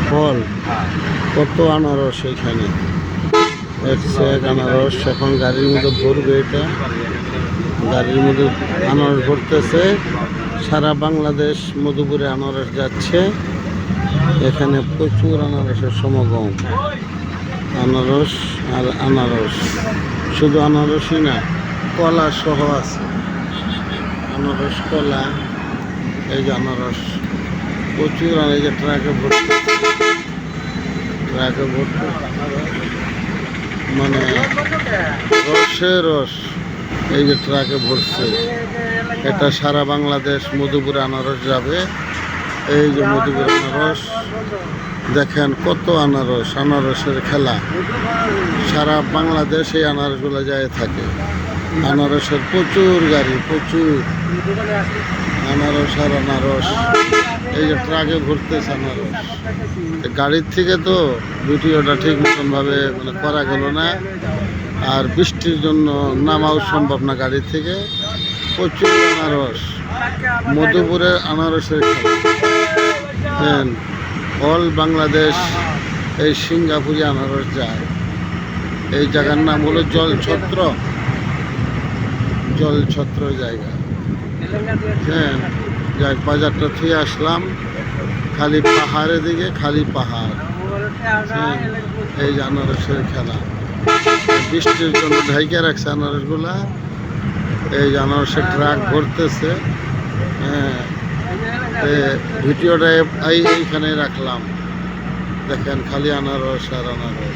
ফল কত আনারস এখানে, এক আনারস। এখন গাড়ির মধ্যে ভরবে, এটা গাড়ির মধ্যে আনারস ভরতেছে। সারা বাংলাদেশ মধুপুরে আনারস যাচ্ছে। এখানে প্রচুর আনারসের সমাগম, আনারস আর আনারস। শুধু আনারসই না, কলা সহ আছে, আনারস কলা। এই যে আনারস প্রচুর, এই যে ট্রাকে ভর্তি, ট্রাকে ভর্তি আনারস, মানে রসে রস। এই যে ট্রাকে ভরছে, এটা সারা বাংলাদেশ মধুপুরে আনারস যাবে। এই যে মধুপুর আনারস, দেখেন কত আনারস, আনারসের খেলা। সারা বাংলাদেশ এই আনারসগুলো যায় থাকে। আনারসের প্রচুর গাড়ি, প্রচুর আনারস আর আনারস। এই যে ট্রাকে ঘুরতেছে আনারস। গাড়ির থেকে তো ভিডিওটা ঠিক মতনভাবে মানে করা গেল না, আর বৃষ্টির জন্য নামাও সম্ভব না গাড়ি থেকে। প্রচুর আনারস, মধুপুরের আনারসের খেলা। অল বাংলাদেশ এই সিঙ্গাপুরি আনারস যায়। এই জায়গার নাম হলো জলছত্র, জলছত্র জায়গা। হ্যাঁ, যাক বাজারটা থেকে আসলাম, খালি পাহাড়ের দিকে, খালি পাহাড়। হ্যাঁ, এই যে আনারসের খেলা, বৃষ্টির জন্য ঢাইকে রাখছে আনারসগুলা। এই যে আনারসের ট্রাক ভরতেছে। হ্যাঁ, ভিডিওটা এইখানে রাখলাম। দেখেন খালি আনারস আর আনারস।